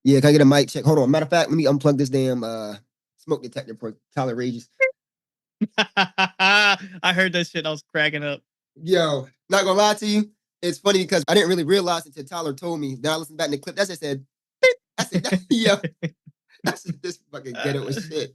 Yeah, can I get a mic check? Hold on. Matter of fact, let me unplug this damn smoke detector for Tyler Regis. I heard that shit. I was cracking up. Yo, not gonna lie to you. It's funny because I didn't really realize until Tyler told me. Then I listened back in the clip. That's it said. Beep. I said, yo, that's this fucking ghetto as shit.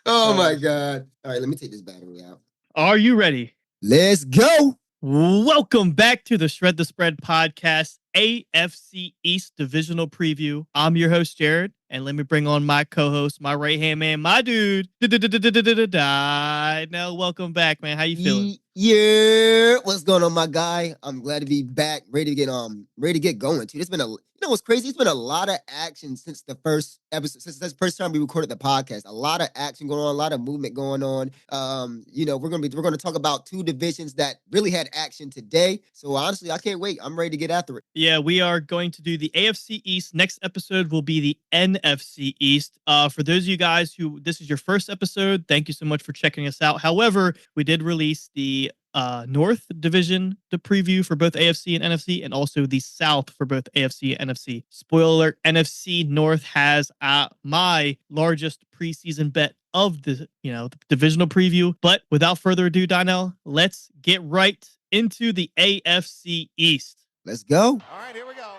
Oh my God. All right, let me take this battery out. Are you ready? Let's go. Welcome back to the Shred the Spread podcast, AFC East Divisional Preview. I'm your host, Jared, and let me bring on my co-host, my right-hand man, my dude. Now, welcome back, man. How you feeling? Yeah, what's going on, my guy? I'm glad to be back, ready to get going too. It's been what's crazy? It's been a lot of action since the first episode, since the first time we recorded the podcast. A lot of action going on, a lot of movement going on. We're gonna talk about two divisions that really had action today. So honestly, I can't wait. I'm ready to get after it. Yeah, we are going to do the AFC East. Next episode will be the NFC East. For those of you guys who this is your first episode, thank you so much for checking us out. However, we did release the North Division, the preview for both AFC and NFC, and also the South for both AFC and NFC. Spoiler alert, NFC North has my largest preseason bet of the divisional preview. But without further ado, Donnell, let's get right into the AFC East. Let's go. All right, here we go.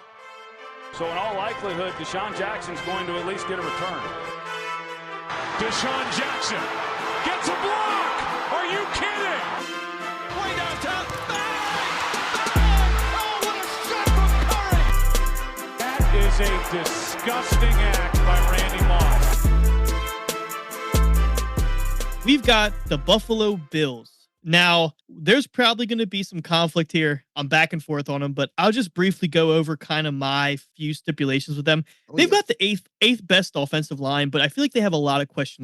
So in all likelihood, Deshaun Jackson's going to at least get a return. Deshaun Jackson gets a block. Are you kidding? Way downtown. Bang! Bang! Oh, what a shot from Curry! That is a disgusting act by Randy Moss. We've got the Buffalo Bills. Now, there's probably going to be some conflict here. I'm back and forth on them, but I'll just briefly go over kind of my few stipulations with them. They've got the eighth best offensive line, but I feel like they have a lot of question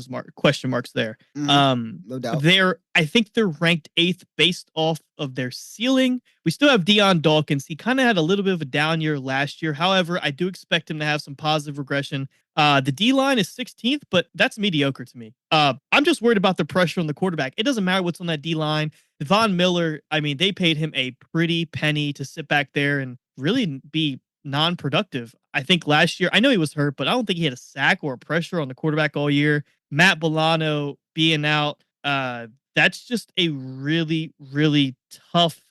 marks there. No doubt. I think they're ranked 8th based off of their ceiling. We still have Deion Dawkins. He kind of had a little bit of a down year last year. However, I do expect him to have some positive regression. The D-line is 16th, but that's mediocre to me. I'm just worried about the pressure on the quarterback. It doesn't matter what's on that D-line. Von Miller, I mean, they paid him a pretty penny to sit back there and really be non-productive. I think last year, I know he was hurt, but I don't think he had a sack or a pressure on the quarterback all year. Matt Bolano being out, that's just a really, really tough.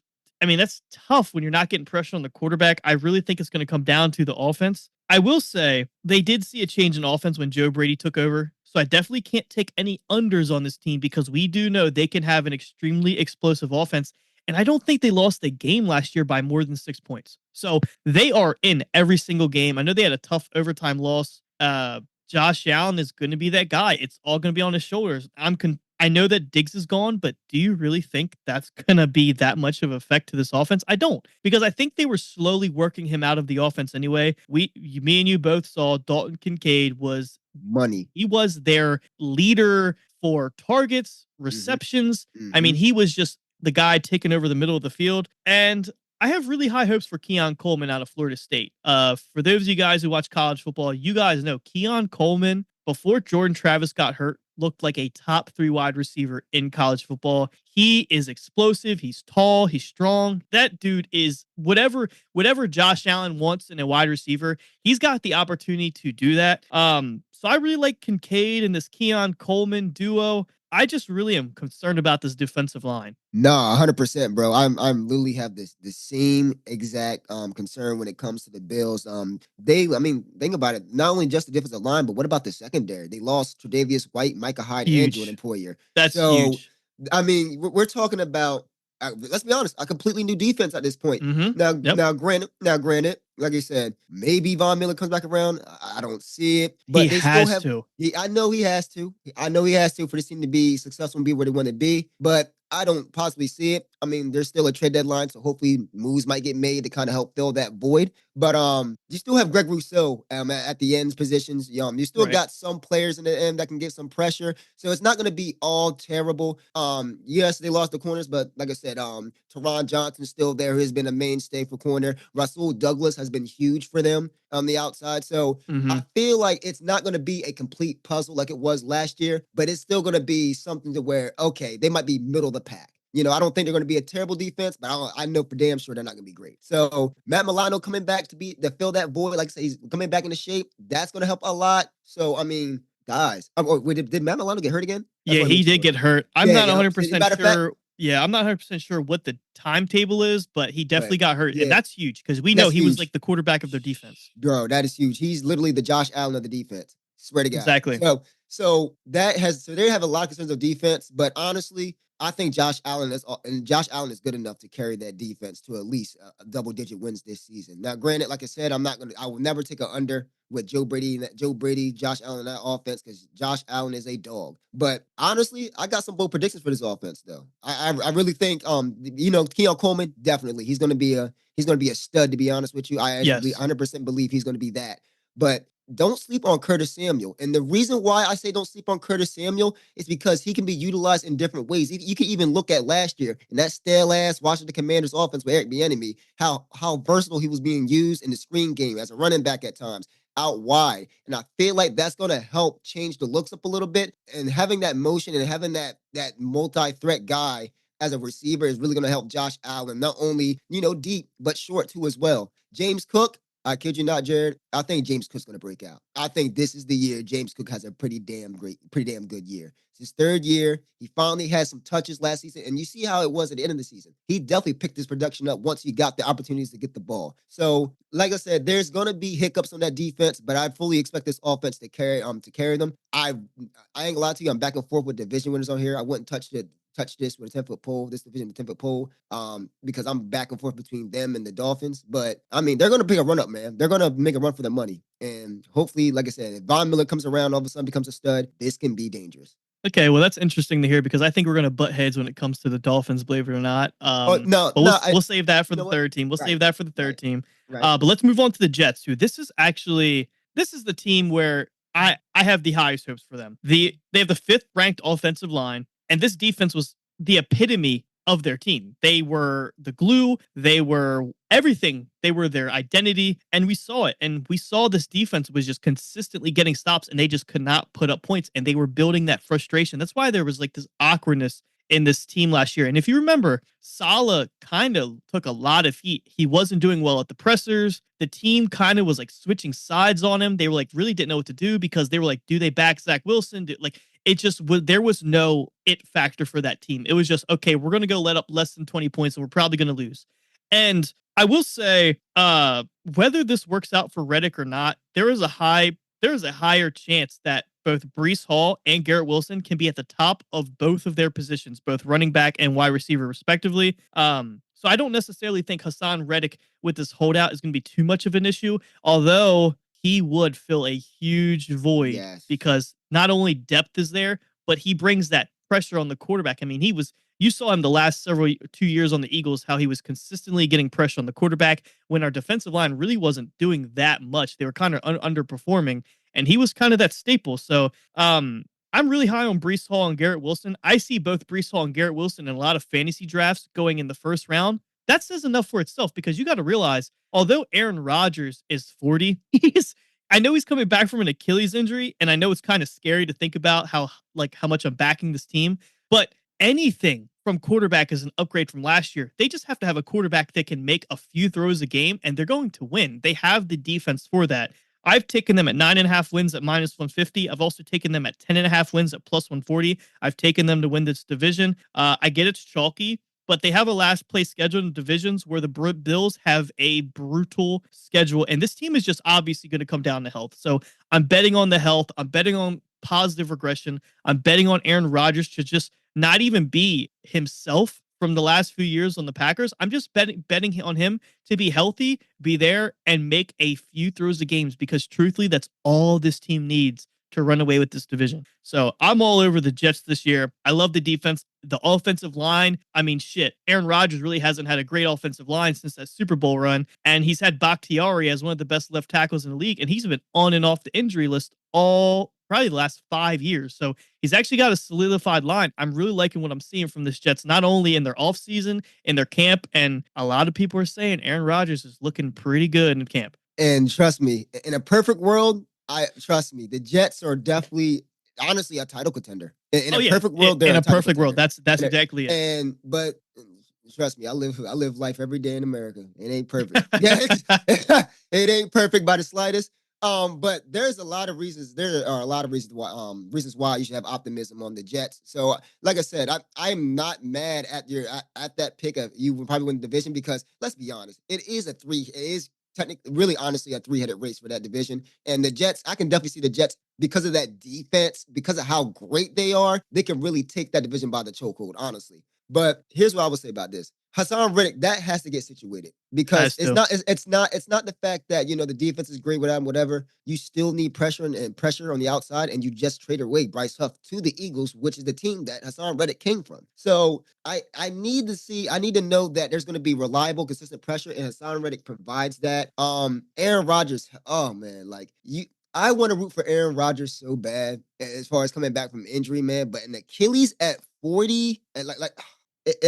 I mean, that's tough when you're not getting pressure on the quarterback. I really think it's going to come down to the offense. I will say they did see a change in offense when Joe Brady took over. So I definitely can't take any unders on this team because we do know they can have an extremely explosive offense. And I don't think they lost a game last year by more than 6 points. So they are in every single game. I know they had a tough overtime loss. Josh Allen is going to be that guy. It's all going to be on his shoulders. I know that Diggs is gone, but do you really think that's going to be that much of an effect to this offense? I don't, because I think they were slowly working him out of the offense anyway. Me and you both saw Dalton Kincaid was money. He was their leader for targets, receptions. Mm-hmm. I mean, he was just the guy taking over the middle of the field. And I have really high hopes for Keon Coleman out of Florida State. For those of you guys who watch college football, you guys know Keon Coleman, before Jordan Travis got hurt, looked like a top 3 wide receiver in college football. He is explosive. He's tall. He's strong. That dude is whatever Josh Allen wants in a wide receiver. He's got the opportunity to do that. So I really like Kincaid and this Keon Coleman duo. I just really am concerned about this defensive line. No, 100%, bro. I'm literally have the same exact concern when it comes to the Bills. Think about it. Not only just the defensive line, but what about the secondary? They lost Tre'Davious White, Micah Hyde, and Jordan Poyer. That's huge. I mean, we're talking about. Let's be honest, a completely new defense at this point. Mm-hmm. Now, granted, like I said, maybe Von Miller comes back around. I don't see it, but he has to. I know he has to. I know he has to for this team to be successful and be where they want to be. But I don't possibly see it. I mean, there's still a trade deadline, so hopefully moves might get made to kind of help fill that void. But you still have Greg Rousseau at the ends positions. You still got some players in the end that can get some pressure. So it's not going to be all terrible. Yes, they lost the corners, but like I said, Teron Johnson's still there, who has been a mainstay for corner. Rasul Douglas has been huge for them on the outside. So I feel like it's not going to be a complete puzzle like it was last year, but it's still going to be something to where, okay, they might be middle of the pack. I don't think they're going to be a terrible defense, but I know for damn sure they're not going to be great. So Matt Milano coming back to fill that void, like I say, he's coming back into shape. That's going to help a lot. So, I mean, guys, did Matt Milano get hurt again? Yeah, he did get hurt. I'm not 100% sure. Yeah, I'm not 100% sure what the timetable is, but he definitely got hurt. Yeah. And that's huge because we know he was like the quarterback of their defense. Bro, that is huge. He's literally the Josh Allen of the defense. Swear to God. Exactly. So they have a lot of concerns of defense, but honestly, I think Josh Allen is good enough to carry that defense to at least a double-digit wins this season. Now, granted, like I said, I will never take an under with Joe Brady, Josh Allen in that offense because Josh Allen is a dog. But honestly, I got some bold predictions for this offense, though. I really think, Keon Coleman, definitely he's going to be a stud. To be honest with you, I 100% believe he's going to be that. But don't sleep on Curtis Samuel. And the reason why I say don't sleep on Curtis Samuel is because he can be utilized in different ways. You can even look at last year in that stale-ass Washington Commanders offense with Eric Bieniemy, how versatile he was being used in the screen game as a running back at times, out wide. And I feel like that's going to help change the looks up a little bit. And having that motion and having that multi-threat guy as a receiver is really going to help Josh Allen, not only, deep, but short too as well. James Cook, I kid you not, Jared. I think James Cook's going to break out. I think this is the year James Cook has a pretty damn good year. It's his third year. He finally had some touches last season, and you see how it was at the end of the season. He definitely picked his production up once he got the opportunities to get the ball. So, like I said, there's going to be hiccups on that defense, but I fully expect this offense to carry them. I ain't gonna lie to you. I'm back and forth with division winners on here. I wouldn't touch this with a 10-foot pole, this division with a 10-foot pole, because I'm back and forth between them and the Dolphins. But, I mean, they're going to pick a run up, man. They're going to make a run for the money. And hopefully, like I said, if Von Miller comes around, all of a sudden becomes a stud, this can be dangerous. Okay, well, that's interesting to hear because I think we're going to butt heads when it comes to the Dolphins, believe it or not. We'll save that for the third team. We'll save that for the third team. Right. But let's move on to the Jets, who this is the team where I have the highest hopes for them. They have the 5th ranked offensive line, and this defense was the epitome of their team. They were the glue. They were everything. They were their identity. And we saw it. And we saw this defense was just consistently getting stops and they just could not put up points. And they were building that frustration. That's why there was like this awkwardness in this team last year. And if you remember, Saleh kind of took a lot of heat. He wasn't doing well at the pressers. The team kind of was like switching sides on him. They were like really didn't know what to do because they were like, do they back Zach Wilson? There was no it factor for that team. It was just, okay, we're going to go let up less than 20 points and we're probably going to lose. And I will say, whether this works out for Reddick or not, there is a higher chance that both Breece Hall and Garrett Wilson can be at the top of both of their positions, both running back and wide receiver, respectively. So I don't necessarily think Hassan Reddick with this holdout is going to be too much of an issue, although he would fill a huge void because not only depth is there, but he brings that pressure on the quarterback. I mean, you saw him the last 2 years on the Eagles, how he was consistently getting pressure on the quarterback when our defensive line really wasn't doing that much. They were kind of underperforming, and he was kind of that staple. So I'm really high on Breece Hall and Garrett Wilson. I see both Breece Hall and Garrett Wilson in a lot of fantasy drafts going in the first round. That says enough for itself because you got to realize, although Aaron Rodgers is 40, I know he's coming back from an Achilles injury, and I know it's kind of scary to think about how much I'm backing this team, but anything from quarterback is an upgrade from last year. They just have to have a quarterback that can make a few throws a game, and they're going to win. They have the defense for that. I've taken them at 9.5 wins at -150. I've also taken them at 10.5 wins at +140. I've taken them to win this division. I get it's chalky, but they have a last place schedule in divisions where the Bills have a brutal schedule. And this team is just obviously going to come down to health. So I'm betting on the health. I'm betting on positive regression. I'm betting on Aaron Rodgers to just not even be himself from the last few years on the Packers. I'm just betting on him to be healthy, be there, and make a few throws of games because truthfully, that's all this team needs to run away with this division. So I'm all over the Jets this year. I love the defense, the offensive line. I mean, shit, Aaron Rodgers really hasn't had a great offensive line since that Super Bowl run. And he's had Bakhtiari as one of the best left tackles in the league. And he's been on and off the injury list probably the last 5 years. So he's actually got a solidified line. I'm really liking what I'm seeing from this Jets, not only in their offseason, in their camp. And a lot of people are saying Aaron Rodgers is looking pretty good in camp. And trust me, in a perfect world, trust me, the Jets are definitely honestly a title contender. In Oh a yeah, perfect world, they're in a a title perfect world, contender. that's exactly it. But trust me, I live life every day in America. It ain't perfect. Yeah, it ain't perfect by the slightest. But there's a lot of reasons. There are a lot of reasons why you should have optimism on the Jets. So, like I said, I'm not mad at at that pick of you would probably win the division because let's be honest, it is technically really honestly a three-headed race for that division. And the Jets, I can definitely see the Jets because of that defense, because of how great they are, they can really take that division by the chokehold, honestly. But here's what I would say about this. Hassan Reddick, that has to get situated because Has to. it's not the fact that the defense is great without him, whatever. You still need pressure and pressure on the outside, and you just traded away Bryce Huff to the Eagles, which is the team that Hassan Reddick came from. So I need to know that there's going to be reliable, consistent pressure, and Hassan Reddick provides that. Aaron Rodgers, oh man, like you. I want to root for Aaron Rodgers so bad as far as coming back from injury, man. But an Achilles at 40, and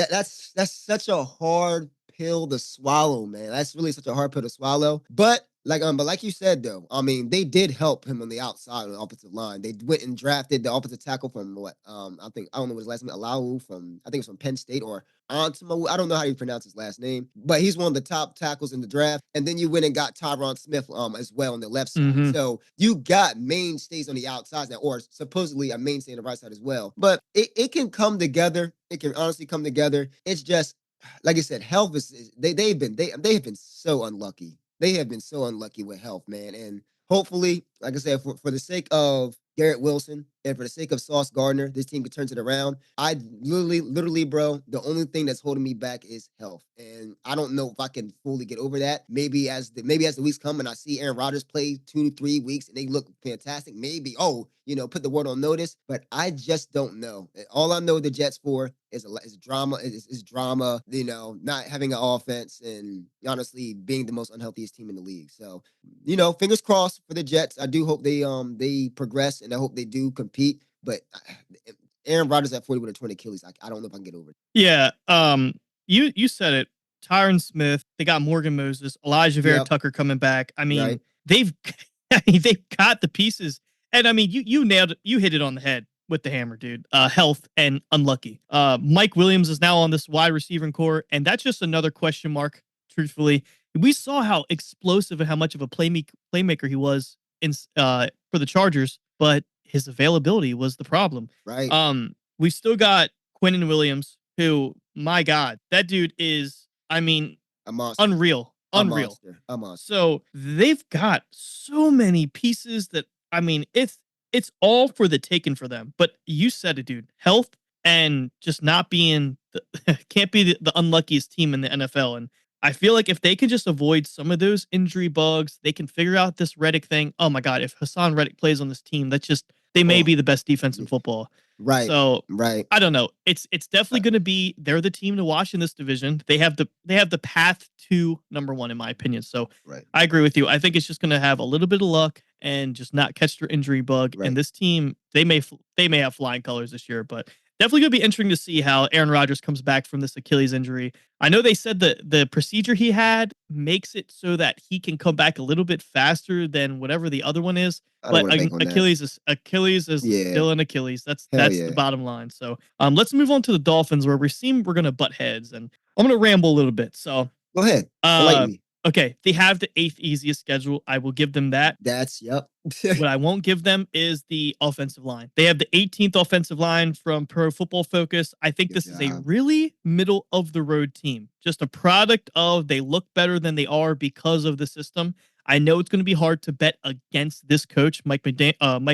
that's such a hard pill to swallow, man. That's really such a hard pill to swallow. But like you said though, I mean, they did help him on the outside on the offensive line. They went and drafted the offensive tackle from what I don't know what his last name, Alau from I think it's from Penn State or Antimo. I don't know how you pronounce his last name, but he's one of the top tackles in the draft. And then you went and got Tyron Smith as well on the left side. Mhm. So you got mainstays on the outside now, or supposedly a mainstay on the right side as well. But it can come together. It can honestly come together. It's just like I said, health they have been so unlucky. They have been so unlucky with health, man. And hopefully, like I said, for the sake of Garrett Wilson and for the sake of Sauce Gardner, this team can turn it around. I literally, bro, the only thing that's holding me back is health. And I don't know if I can fully get over that. Maybe as the weeks come and I see Aaron Rodgers play 2 to 3 weeks and they look fantastic, maybe, put the word on notice. But I just don't know. All I know the Jets for is drama, is drama, not having an offense and honestly being the most unhealthiest team in the league. So, fingers crossed for the Jets. I do hope they progress and I hope they do compete. But Aaron Rodgers at 40 with a torn Achilles, I don't know if I can get over it. Yeah. You said it. Tyron Smith. They got Morgan Moses, Elijah Vera Tucker coming back. I mean, Right. they've got the pieces, and I mean, you nailed it. You hit it on the head with the hammer, dude. Health and unlucky. Mike Williams is now on this wide receiving core, and that's just another question mark. Truthfully, we saw how explosive and how much of a playmaker he was for the Chargers, but his availability was the problem. Right. We still got Quinnen Williams, who, my God, that dude is, I mean, A monster. unreal. A monster. So they've got so many pieces that, I mean, it's all for the taking for them. But you said it, dude. Health and just not being can't be the unluckiest team in the NFL. And I feel like if they can just avoid some of those injury bugs, they can figure out this Reddick thing. Oh my God, if Hassan Reddick plays on this team, they may be the best defense in football. Right. So right. I don't know. It's definitely going to be they're the team to watch in this division. They have the path to number one in my opinion. So Right. I agree with you. I think it's just going to have a little bit of luck and just not catch their injury bug. Right. And this team, they may have flying colors this year, but definitely going to be interesting to see how Aaron Rodgers comes back from this Achilles injury. I know they said that the procedure he had makes it so that he can come back a little bit faster than whatever the other one is. But Achilles is still an Achilles. That's the bottom line. So let's move on to the Dolphins, where we're going to butt heads, and I'm going to ramble a little bit. So go ahead. Enlighten me. Okay, they have the 8th easiest schedule. I will give them that. What I won't give them is the offensive line. They have the 18th offensive line from Pro Football Focus. I think this is a really middle of the road team. Just a product of they look better than they are because of the system. I know it's going to be hard to bet against this coach, Mike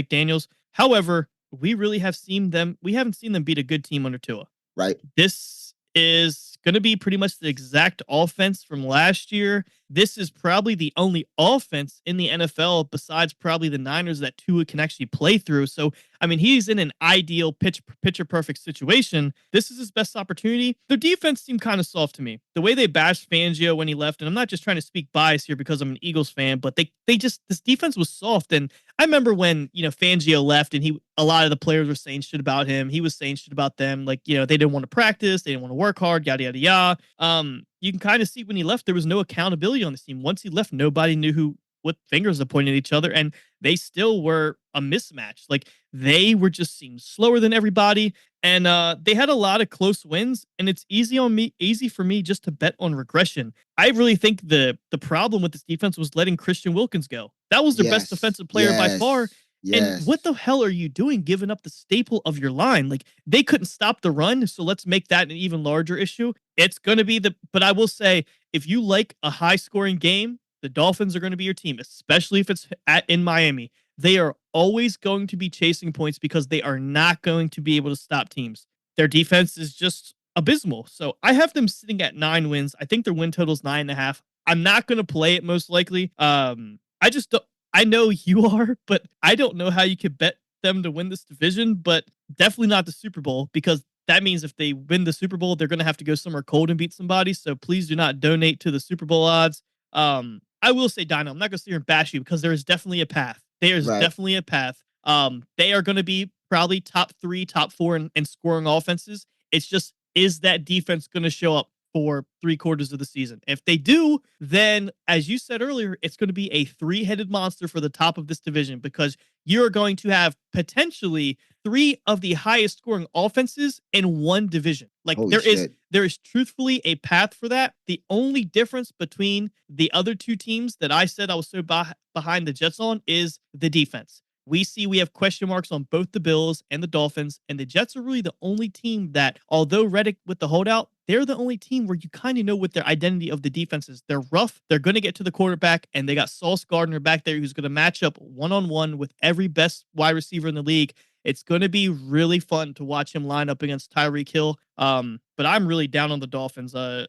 Daniels. However, we haven't seen them beat a good team under Tua. Right. This is going to be pretty much the exact offense from last year. This is probably the only offense in the NFL besides probably the Niners that Tua can actually play through. So, I mean, he's in an ideal picture perfect situation. This is his best opportunity. Their defense seemed kind of soft to me. The way they bashed Fangio when he left, and I'm not just trying to speak bias here because I'm an Eagles fan, but this defense was soft. And I remember when, Fangio left and a lot of the players were saying shit about him. He was saying shit about them. Like, they didn't want to practice. They didn't want to work hard, yada, yada, yada. You can kind of see when he left, there was no accountability on this team. Once he left, nobody knew with fingers to point at each other, and they still were a mismatch. Like they were just seemed slower than everybody, and they had a lot of close wins. And it's easy for me just to bet on regression. I really think the problem with this defense was letting Christian Wilkins go. That was their best Yes. defensive player by far. And Yes. what the hell are you doing giving up the staple of your line? Like they couldn't stop the run, so let's make that an even larger issue. It's going to be but I will say, if you like a high scoring game, the Dolphins are going to be your team, especially if it's in Miami. They are always going to be chasing points because they are not going to be able to stop teams. Their defense is just abysmal. So I have them sitting at 9 wins. I think their win total is 9.5. I'm not going to play it most likely. I just don't. I know you are, but I don't know how you could bet them to win this division, but definitely not the Super Bowl, because that means if they win the Super Bowl, they're going to have to go somewhere cold and beat somebody. So please do not donate to the Super Bowl odds. I will say, Dino, I'm not going to sit here and bash you because there is definitely a path. There's Right. definitely a path. They are going to be probably top 3, top 4 in scoring offenses. It's just, is that defense going to show up for 3/4 of the season? If they do, then as you said earlier, it's going to be a 3-headed monster for the top of this division, because you're going to have potentially 3 of the highest scoring offenses in one division. Like Holy shit. there is truthfully a path for that. The only difference between the other 2 teams that I said I was so behind the Jets on is the defense. We have question marks on both the Bills and the Dolphins, and the Jets are really the only team that, although Reddick with the holdout, they're the only team where you kind of know what their identity of the defense is. They're rough. They're going to get to the quarterback, and they got Sauce Gardner back there who's going to match up one-on-one with every best wide receiver in the league. It's going to be really fun to watch him line up against Tyreek Hill. But I'm really down on the Dolphins. I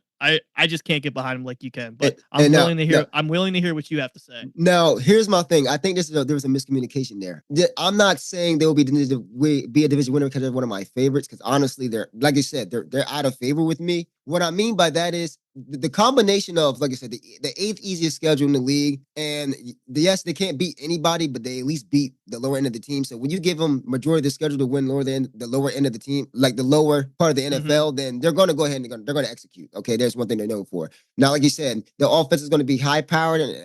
just can't get behind him like you can. But I'm willing to hear. I'm willing to hear what you have to say. Now, here's my thing. I think there was a miscommunication there. I'm not saying they will be a division winner because they're one of my favorites. Because honestly, they're, like you said, they're out of favor with me. What I mean by that is the combination of, like I said, the 8th easiest schedule in the league, and yes, they can't beat anybody, but they at least beat the lower end of the team. So when you give them majority of the schedule to win the lower end of the team, like the lower part of the NFL, then they're going to go ahead and they're going to execute. Okay, there's one thing they're known for. Now, like you said, the offense is going to be high powered, and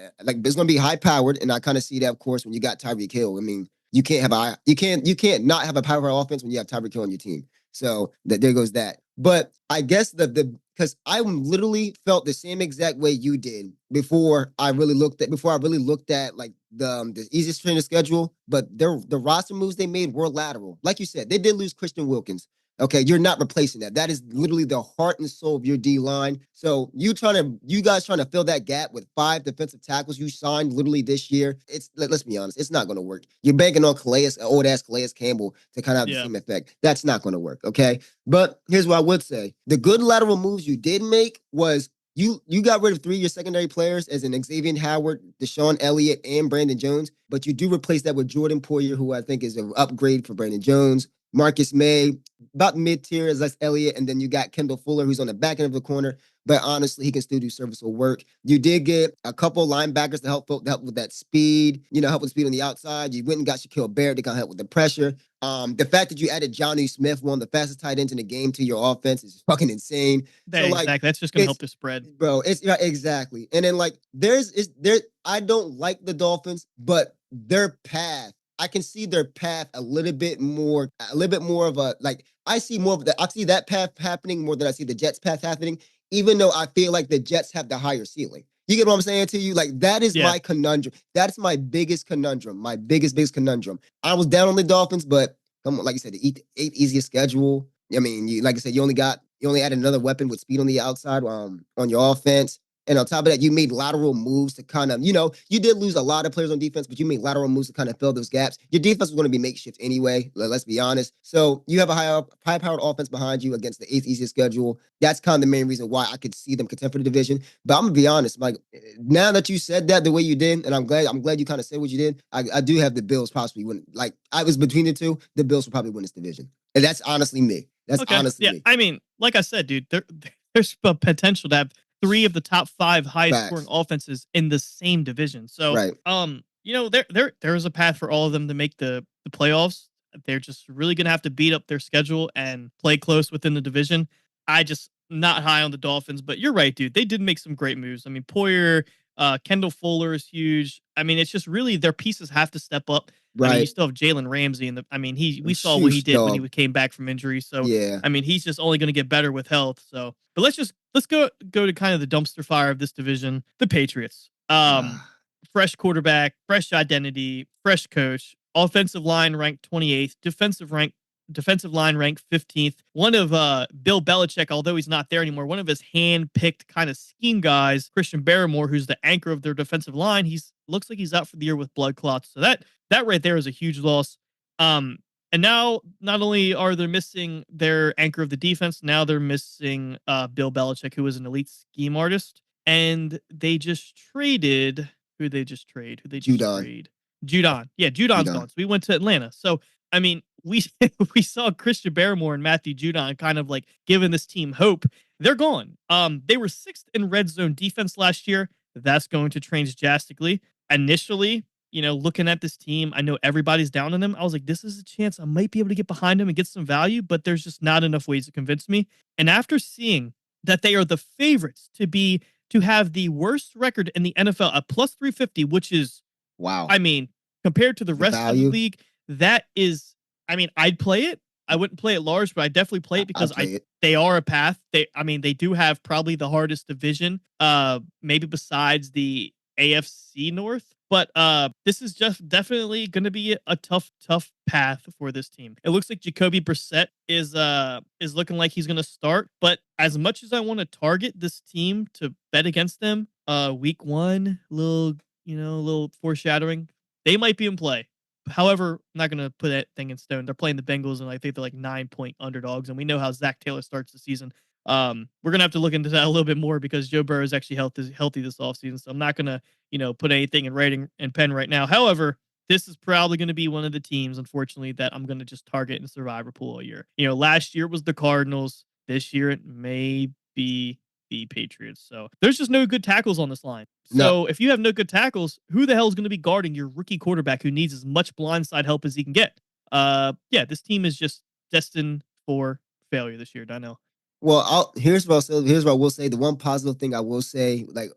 it's going to be high powered, and I kind of see that, of course, when you got Tyreek Hill. I mean, you can't not have a powerful offense when you have Tyreek Hill on your team. So there goes that. But I guess because I literally felt the same exact way you did before I really looked at like the easiest trainer schedule. But the roster moves they made were lateral. Like you said, they did lose Christian Wilkins. Okay, you're not replacing that. That is literally the heart and soul of your D line. So you guys trying to fill that gap with 5 defensive tackles you signed literally this year. Let's be honest, it's not going to work. You're banking on old ass Calais Campbell to kind of have the same effect. That's not going to work. Okay, but here's what I would say: the good lateral moves you did make was you got rid of 3 of your secondary players, as in Xavier Howard, Deshaun Elliott, and Brandon Jones. But you do replace that with Jordan Poyer, who I think is an upgrade for Brandon Jones. Marcus May, about mid-tier as that's Elliott, and then you got Kendall Fuller, who's on the back end of the corner. But honestly, he can still do serviceable work. You did get a couple linebackers to help with that speed, help with speed on the outside. You went and got Shaquille Barrett to kind of help with the pressure. The fact that you added Johnny Smith, one of the fastest tight ends in the game, to your offense is fucking insane. Exactly. That's just going to help the spread. Bro, exactly. And then I don't like the Dolphins, but their path, I can see their path a little bit more of a, like, I see that path happening more than I see the Jets path happening, even though I feel like the Jets have the higher ceiling. You get what I'm saying to you? Like, that is my conundrum. That's my biggest conundrum, my biggest conundrum. I was down on the Dolphins, but come on, like you said, the 8th easiest schedule. I mean, like I said, you only added another weapon with speed on the outside on your offense. And on top of that, you made lateral moves to kind of, you did lose a lot of players on defense, but you made lateral moves to kind of fill those gaps. Your defense was going to be makeshift anyway, let's be honest. So you have a high-powered offense behind you against the 8th easiest schedule. That's kind of the main reason why I could see them contend for the division. But I'm going to be honest, like, now that you said that the way you did, and I'm glad you kind of said what you did, I do have the Bills possibly win. Like, I was between the two, the Bills will probably win this division. And that's honestly me. That's honestly me. I mean, like I said, dude, there's a potential to have 3 of the top 5 highest scoring offenses in the same division. So, there is a path for all of them to make the playoffs. They're just really going to have to beat up their schedule and play close within the division. I just not high on the Dolphins, but you're right, dude. They did make some great moves. I mean, Poyer, Kendall Fuller is huge. I mean, it's just really their pieces have to step up. I mean, you Right. still have Jalen Ramsey, and I mean, we saw what he Sheesh, did when he dog. came back from injury. So, Yeah. I mean, he's just only going to get better with health. So, but let's go to kind of the dumpster fire of this division, the Patriots. Ah, Fresh quarterback, fresh identity, fresh coach, offensive line ranked 28th, defensive line ranked 15th. One of Bill Belichick, although he's not there anymore, one of his hand-picked kind of scheme guys, Christian Barrymore, who's the anchor of their defensive line, he's looks like he's out for the year with blood clots. So that right there is a huge loss. And now not only are they missing their anchor of the defense, now they're missing Bill Belichick, who was an elite scheme artist. And they just traded who they just trade? Who they just Judon. trade? Judon. Yeah, Judon's Judon. gone. So we went to Atlanta. So I mean, we we saw Christian Barrymore and Matthew Judon kind of like giving this team hope. They're gone. They were 6th in red zone defense last year. That's going to change drastically. Initially, looking at this team, I know everybody's down on them. I was like, this is a chance I might be able to get behind them and get some value, but there's just not enough ways to convince me. And after seeing that they are the favorites to have the worst record in the NFL at plus 350, which is, wow. I mean, compared to the rest of the value. league, that is, I mean, I'd play it. I wouldn't play it large, but I definitely play it because they are a path. They do have probably the hardest division, maybe besides the AFC North. But this is just definitely going to be a tough path for this team. It looks like Jacoby Brissett is looking like he's going to start. But as much as I want to target this team to bet against them, week 1, little foreshadowing, they might be in play. However, I'm not going to put that thing in stone. They're playing the Bengals, and I think they're like 9-point underdogs. And we know how Zach Taylor starts the season. We're going to have to look into that a little bit more because Joe Burrow is actually healthy this offseason. So I'm not going to, put anything in writing and pen right now. However, this is probably going to be one of the teams, unfortunately, that I'm going to just target in survivor pool all year. Last year was the Cardinals. This year it may be the Patriots. So there's just no good tackles on this line. So if you have no good tackles, who the hell is going to be guarding your rookie quarterback who needs as much blindside help as he can get? This team is just destined for failure this year, Donnell. Well, here's what I will say. The one positive thing I will say, like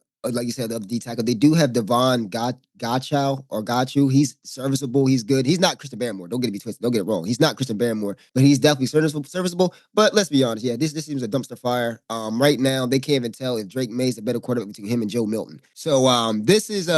you said, the other D tackle, they do have Devon Gachu. He's serviceable. He's good. He's not Christian Barrymore. Don't get me twisted. Don't get it wrong. He's not Christian Barrymore, but he's definitely serviceable. But let's be honest. Yeah, this seems a dumpster fire. Right now they can't even tell if Drake May's a better quarterback between him and Joe Milton. So this is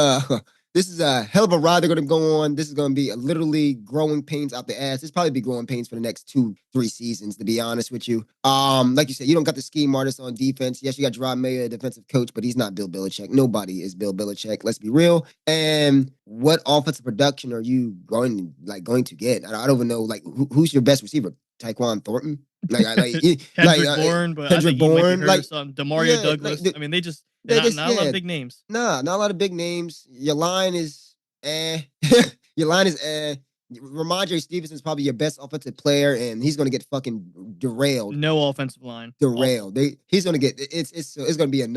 this is a hell of a ride they're going to go on. This is going to be literally growing pains out the ass. It's probably be growing pains for the next 2-3 seasons, to be honest with you. Like you said, you don't got the scheme artist on defense. Yes, you got Gerard Mayer, defensive coach, but he's not Bill Belichick. Nobody is Bill Belichick. Let's be real. And what offensive production are you going to get? I don't even know. Like, who's your best receiver? Tyquan Thornton? Kendrick Bourne, but I think he might be hurt or something. Demario Douglas. I mean, not a lot of big names. Nah, not a lot of big names. Your line is Your line is Ramondre Stevenson's probably your best offensive player, and he's gonna get fucking derailed. No offensive line. Derailed. He's gonna get it's gonna be a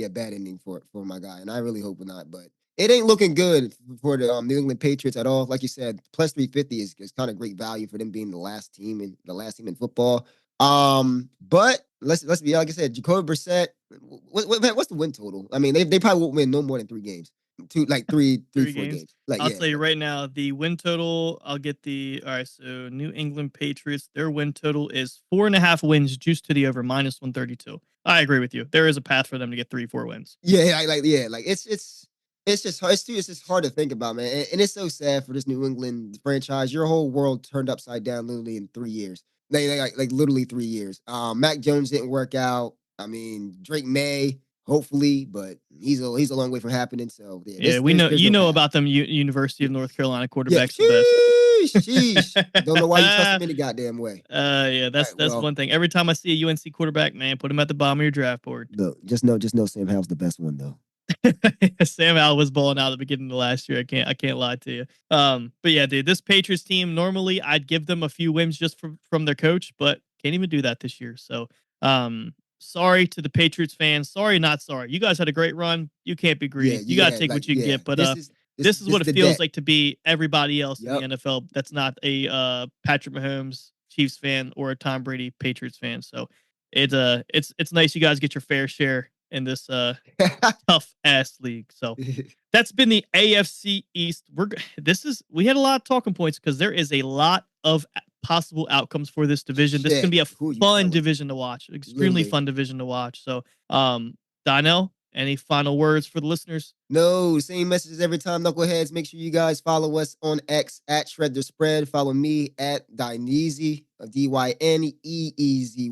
bad ending for my guy, and I really hope not. But it ain't looking good for the New England Patriots at all. Like you said, plus 350 is kind of great value for them being the last team in football. But let's be, like I said, Jacoby Brissett. What's the win total? I mean, they probably won't win no more than 3 games. 4 games. I'll tell you right now, the win total. All right. So New England Patriots, their win total is 4.5 wins, juiced to the over, minus 132. I agree with you. There is a path for them to get 3-4 wins. It's just hard to think about, man. And it's so sad for this New England franchise. Your whole world turned upside down literally in 3 years. Like literally 3 years. Mac Jones didn't work out. I mean, Drake May, hopefully, but he's a long way from happening. So we know about them University of North Carolina quarterbacks. Sheesh. Don't know why you trust him any goddamn way. That's one thing. Every time I see a UNC quarterback, man, put him at the bottom of your draft board. No, just know Sam Howell's the best one though. Sam Howell was balling out at the beginning of last year. I can't lie to you. But yeah, dude, this Patriots team, normally I'd give them a few wins just from their coach, but can't even do that this year. So sorry to the Patriots fans. Sorry, not sorry. You guys had a great run. You can't be greedy. You gotta take what you can get. But this is what it feels like to be everybody else in the NFL that's not a Patrick Mahomes Chiefs fan or a Tom Brady Patriots fan. So it's nice you guys get your fair share in this tough ass league. So that's been the AFC East. We had a lot of talking points because there is a lot of possible outcomes for this division. This is gonna be a fun division to watch, extremely fun division to watch. So, Donnell, any final words for the listeners? No, same messages every time, knuckleheads. Make sure you guys follow us on X at Shred the Spread. Follow me at Dyneezy, Dyneeezy.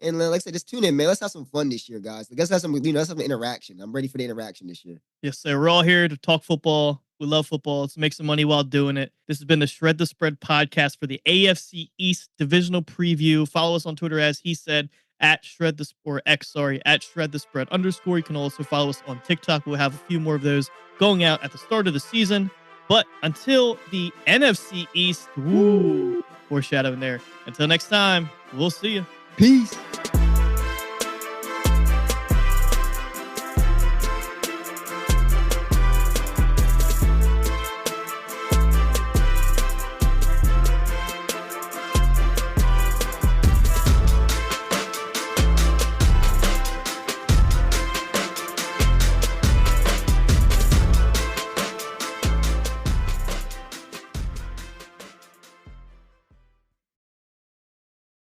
And like I said, just tune in, man. Let's have some fun this year, guys. Let's have some, let's have some interaction. I'm ready for the interaction this year. Yes, sir. We're all here to talk football. We love football. Let's make some money while doing it. This has been the Shred the Spread podcast for the AFC East divisional preview. Follow us on Twitter, as he said, at Shred the or X, sorry, at Shred the Spread _. You can also follow us on TikTok. We'll have a few more of those going out at the start of the season. But until the NFC East, foreshadowing there. Until next time, we'll see you. Peace.